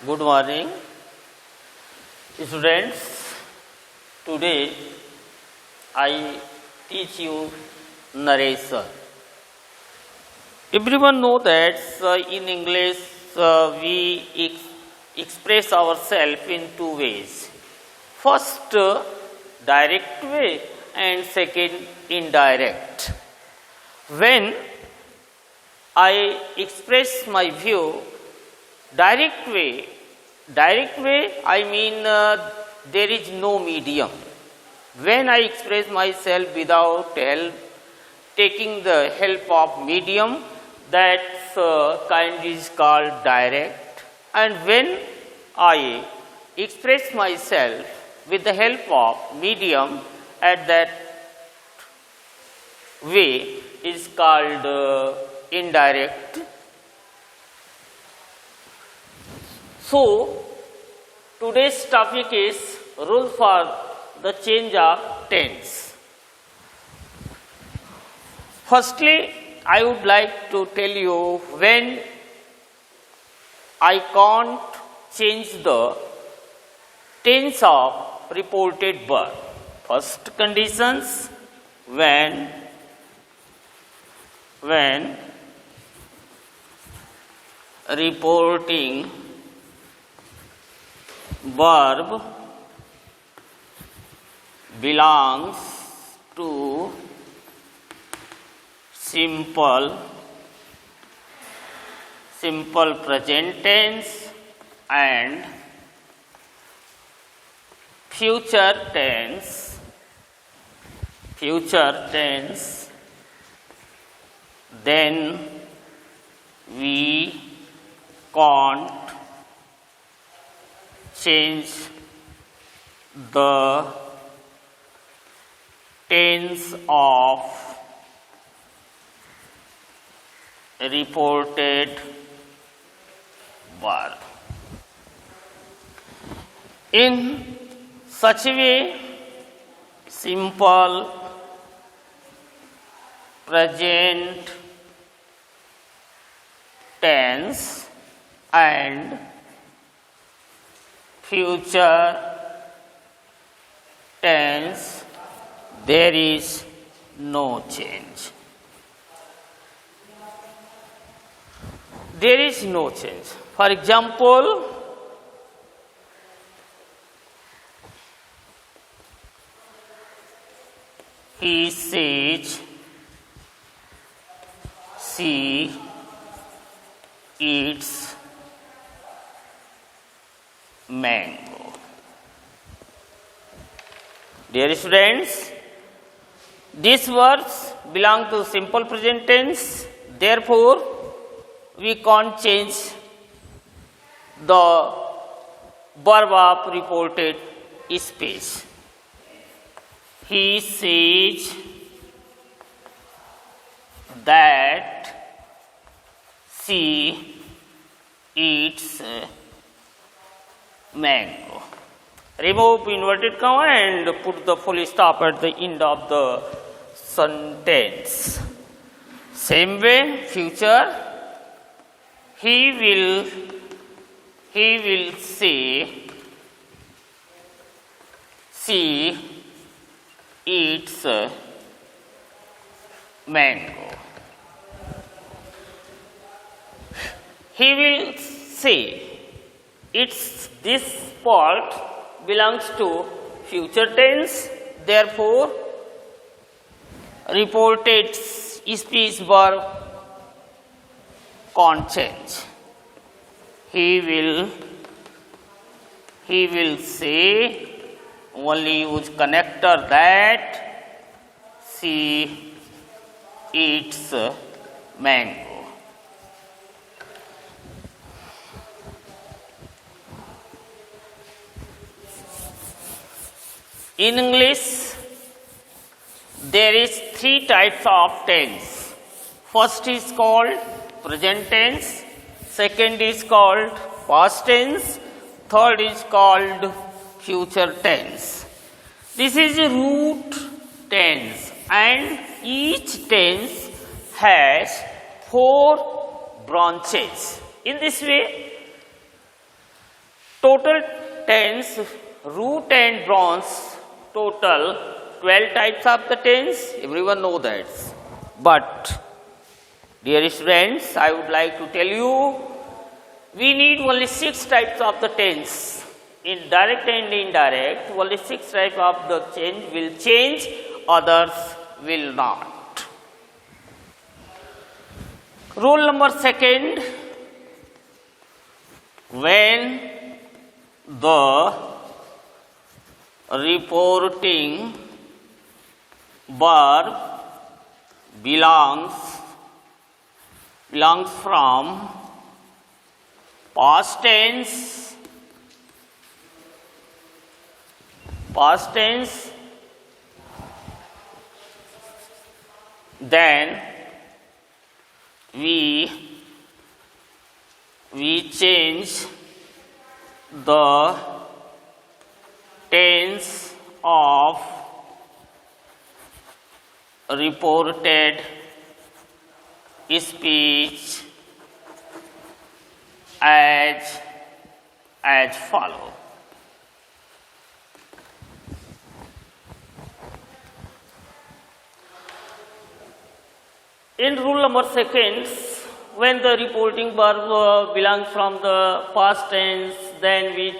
Good morning, students. Today I teach you narration. Everyone know that in English we express ourselves in two ways. First, direct way, and second, indirect. When I express my view direct way I mean there is no medium. When I express myself without taking the help of medium, that kind is called direct. And when I express myself with the help of medium, at that way is called indirect. So, today's topic is rule for the change of tense. Firstly, I would like to tell you when I can't change the tense of reported verb. First conditions, when reporting verb belongs to simple present tense and future tense, then we can't change the tense of reported verb. In such a way, simple present tense and future tense, there is no change. There is no change. For example, he says she eats mango. Dear students, these words belong to simple present tense, therefore we can't change the verb of reported speech. He says that she eats mango. Remove inverted comma and put the full stop at the end of the sentence. Same way, future, he will say she eats mango. He will say this part belongs to future tense, therefore reported speech verb can't change. He will say, only use connector, that she eats mango. In English, there is three types of tense. First is called present tense, second is called past tense, third is called future tense. This is a root tense and each tense has 4 branches. In this way, total tense, root and bronze, total 12 types of the tense, everyone know that. But dear students, I would like to tell you, we need only 6 types of the tense. In direct and indirect, only 6 types of the change will change, others will not. Rule number 2, when the reporting verb belongs from past tense, then we change the tense of reported speech as follow. In rule number 2, when the reporting verb belongs from the past tense, then we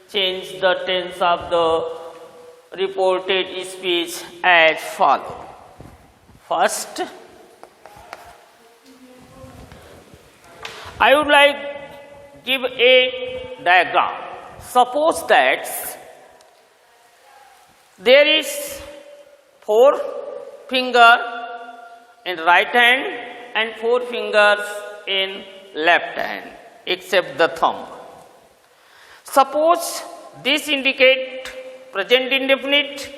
change the tense of the reported speech as follow. First, I would like give a diagram. Suppose that there is 4 fingers in right hand and 4 fingers in left hand, except the thumb. Suppose this indicate present indefinite,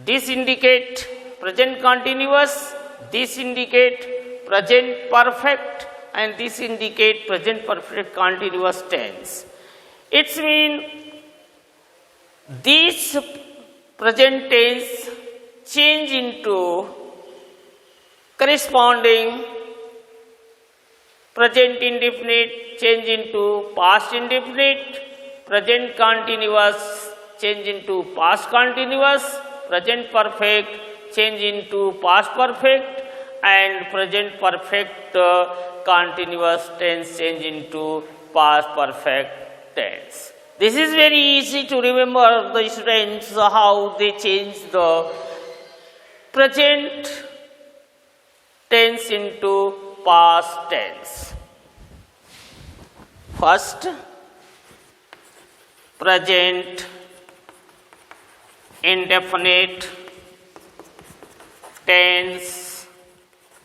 this indicate present continuous, this indicate present perfect, and this indicate present perfect continuous tense. It means this present tense change into corresponding present indefinite change into past indefinite, present continuous change into past continuous, present perfect change into past perfect, and present perfect continuous tense change into past perfect tense. This is very easy to remember, the students, how they change the present tense into past tense. First, present indefinite tense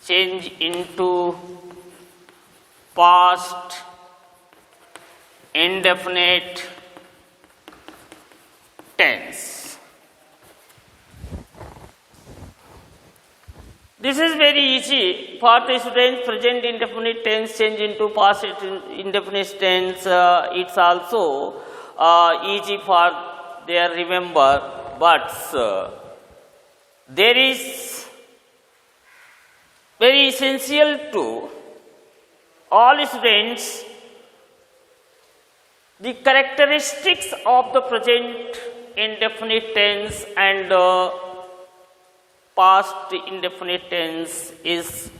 change into past indefinite tense. This is very easy for the students. Present indefinite tense change into past indefinite tense. It's also easy for their remember, but there is very essential to all students the characteristics of the present indefinite tense and past indefinite tense is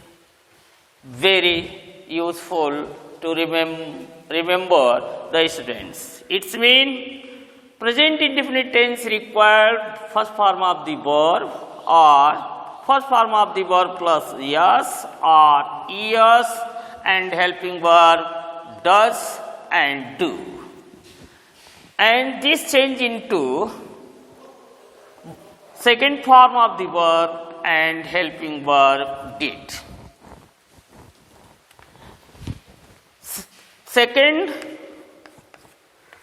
very useful to remember the students. It means present indefinite tense required first form of the verb or first form of the verb plus yes or es and helping verb does and do. And this change into second form of the verb and helping verb did. Second,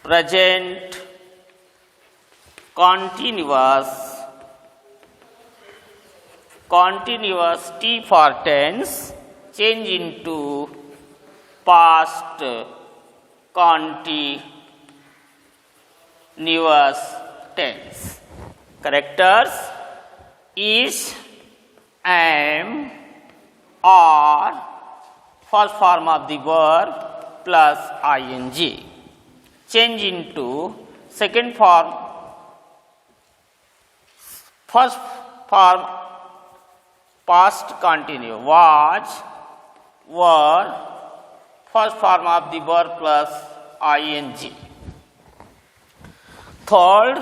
present continuous T for tense change into past continuous tense. Characters is, am, are, first form of the verb plus ing. change into second form, first form past continuous was, were, first form of the verb plus ing. Third,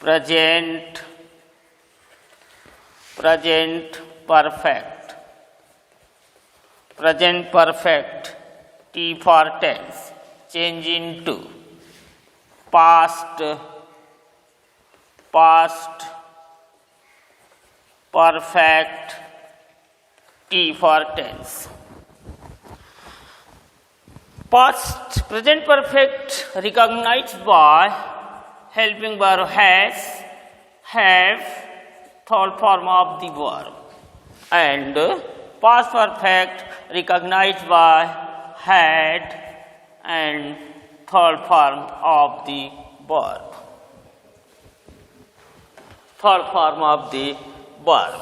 present perfect. Present perfect, T for tense, change into past perfect, T for tense. Past present perfect recognized by helping verb has, have, third form of the verb, and past perfect recognized by had and third form of the verb. Third form of the verb.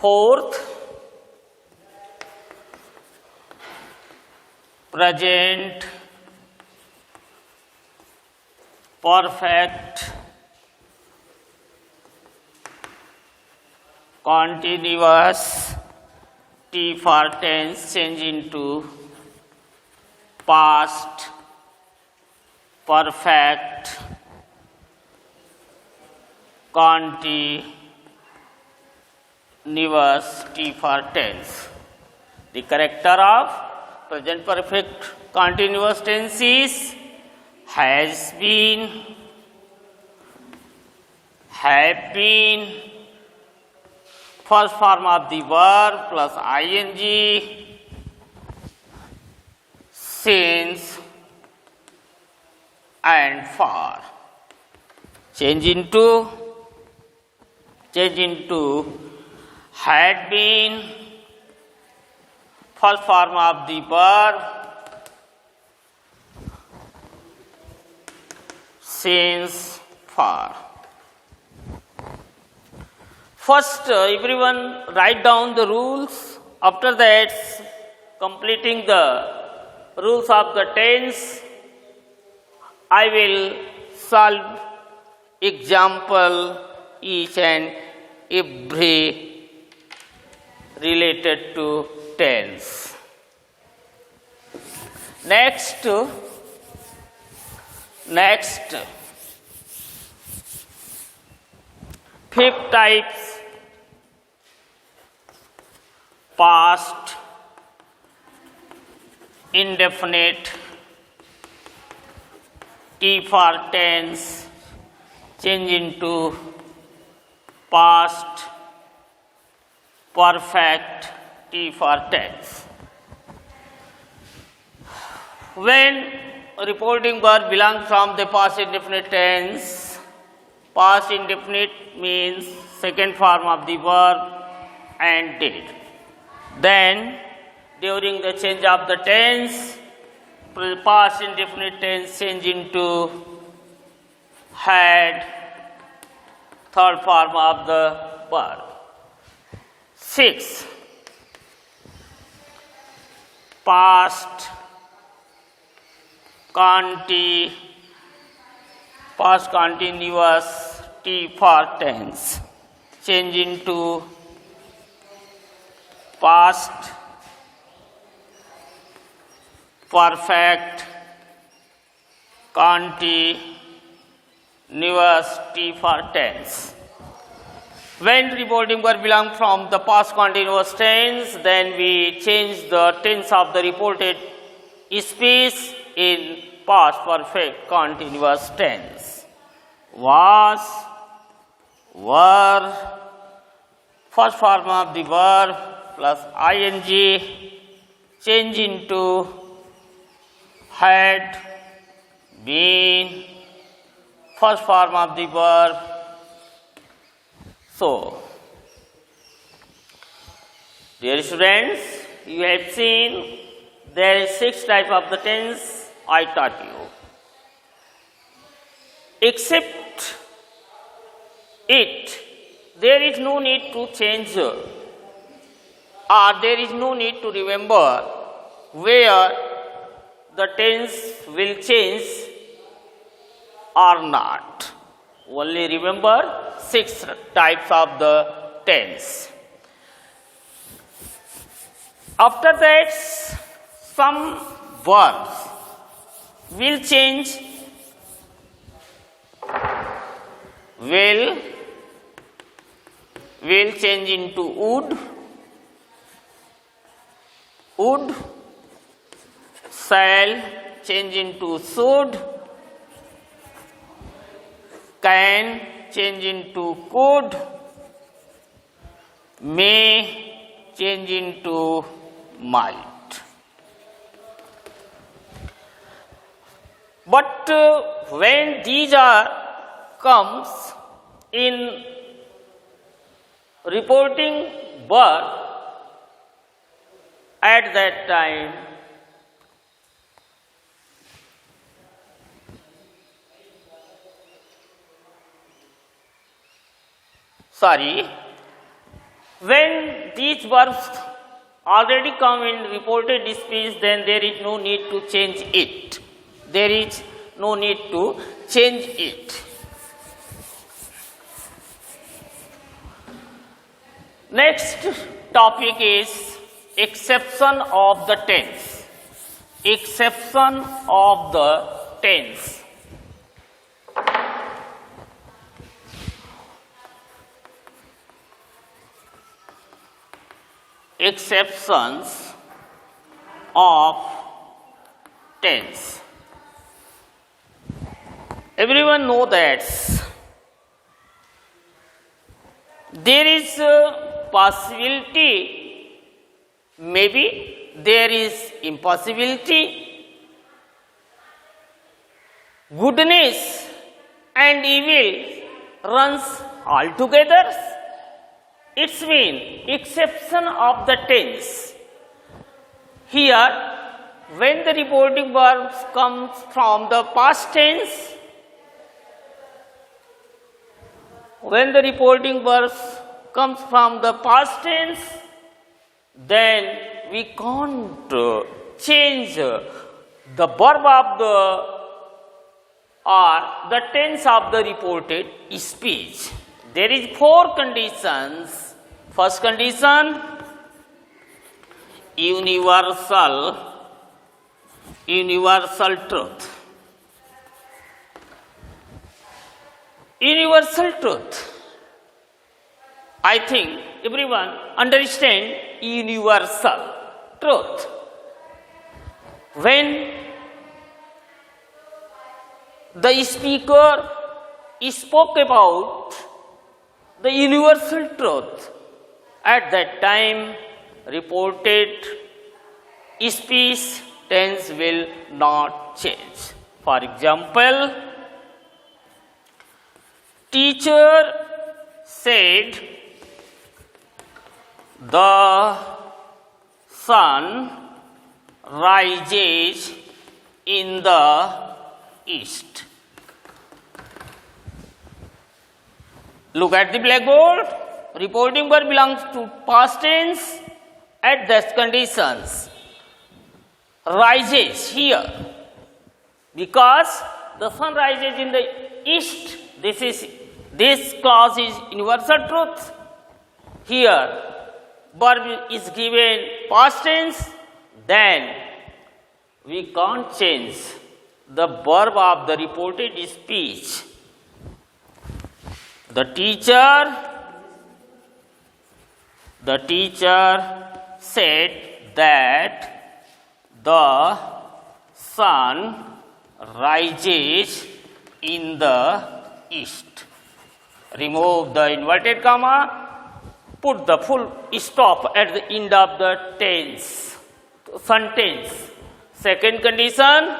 Fourth, present perfect continuous, T for tense, change into past perfect continuous, T for tense. The character of present perfect continuous tense is has been, have been, first form of the verb plus ing, since and for. Change into had been, first form of the verb, since, for. First, everyone write down the rules. After that, completing the rules of the tense, I will solve example each and every related to tense. Next, fifth types, past indefinite, T for tense, change into past perfect, T for tense. When reporting verb belongs from the past indefinite tense, past indefinite means second form of the verb and did. Then during the change of the tense, past indefinite tense change into had, third form of the verb. 6. Past continuous, T for tense, change into past perfect continuous, T for tense. When reporting verb belong from the past continuous tense, then we change the tense of the reported speech in past perfect continuous tense. Was, were, first form of the verb plus ing, change into had been, first form of the verb. So, dear students, you have seen There is 6 types of the tense I taught you. Except it, there is no need to change or there is no need to remember where the tense will change or not. Only remember 6 types of the tense. After that, some verbs will change, will change into would, shall change into should, can change into could, may change into might. But when these comes in reporting birth, at that time when these verbs already come in reported speech, then there is no need to change it. There is no need to change it. Next topic is exception of the tense. Exception of the tense. Exceptions of tense. Everyone know that there is a possibility, maybe there is impossibility, goodness and evil runs all together. It's mean exception of the tense. Here, when the reporting verbs comes from the past tense, when the reporting verbs comes from the past tense, then we can't change the verb of the tense of the reported speech. There is 4 conditions. First condition, universal truth. Universal truth. I think everyone understand universal truth. When the speaker spoke about the universal truth, at that time reported speech tense will not change. For example, teacher said, the sun rises in the east. Look at the blackboard. Reporting verb belongs to past tense at these conditions. Rises here because the sun rises in the east. This clause is universal truth. Here verb is given past tense, then we can't change the verb of the reported speech. The teacher said that the sun rises in the east. Remove the inverted comma, put the full stop at the end of the tense, sentence. Second condition,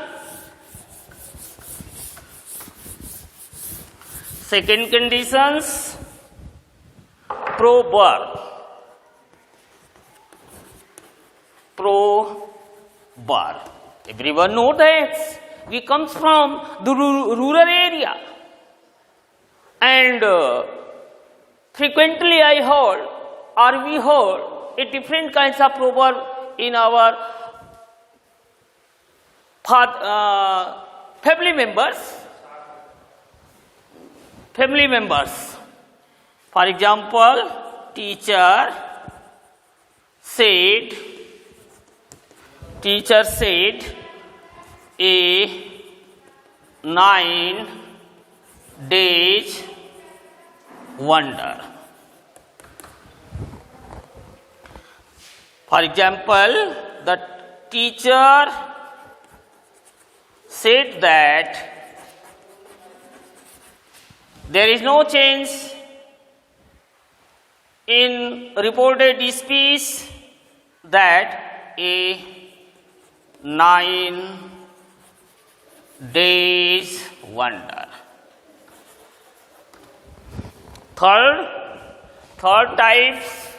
bar. Everyone knows that we comes from the rural area, and frequently I heard or we heard a different kinds of proverb in our family members. For example, teacher said a 9 days wonder. For example, the teacher said that there is no change in reported speech that a 9 days wonder. Third types.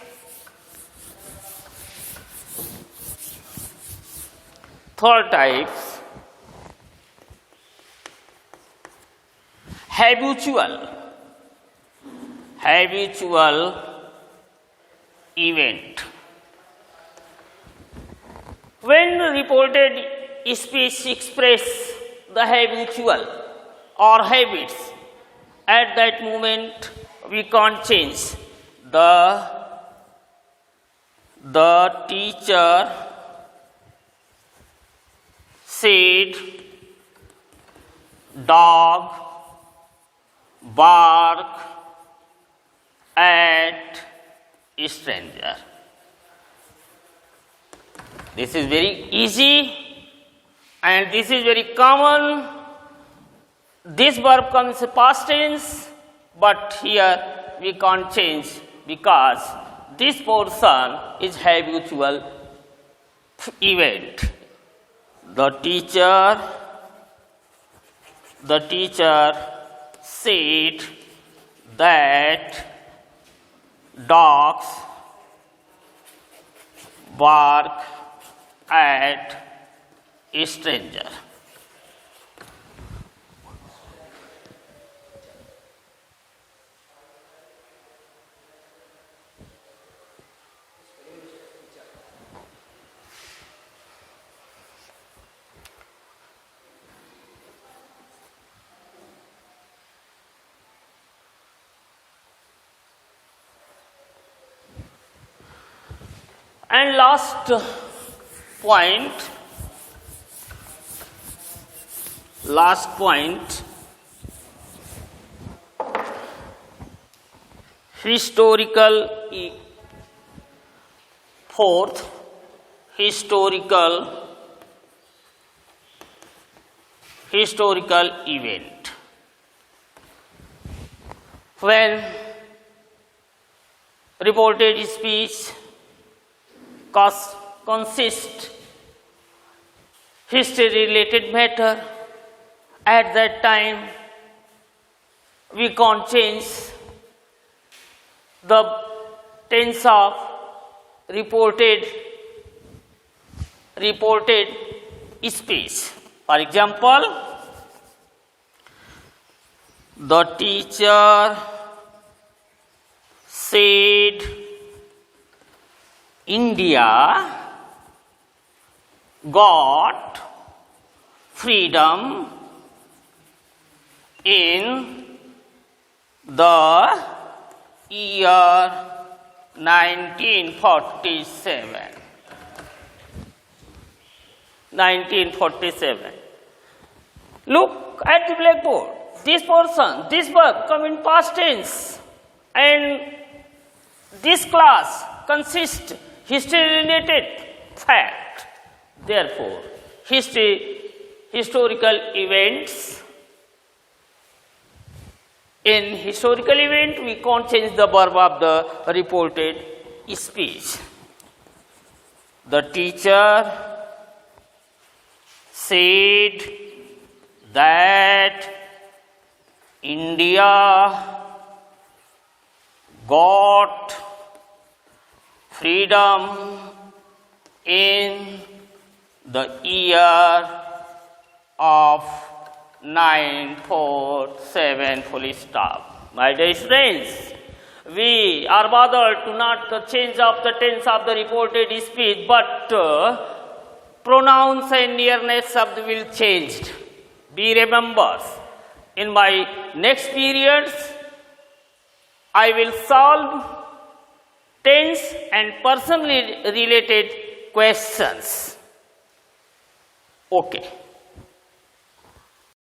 Habitual event. When reported speech express the habitual or habits, at that moment we can't change. The teacher said dog bark at stranger. This is very easy and this is very common. This verb comes past tense, but here we can't change because this portion is habitual event. The teacher said that dogs bark at a stranger. And last point, historical event. When reported speech consist history related matter, at that time we can't change the tense of reported speech. For example, the teacher said India got freedom in the year 1947. Look at the blackboard. This portion, this verb come in past tense, and this class consists history-related fact. Therefore, historical events. In historical event, we can't change the verb of the reported speech. The teacher said that India got freedom in the year of 947 full stop. My dear friends, we are bothered to not change of the tense of the reported speech, but pronouns and nearness shabd will changed. Be remembers. In my next periods, I will solve tense and personally related questions. Okay.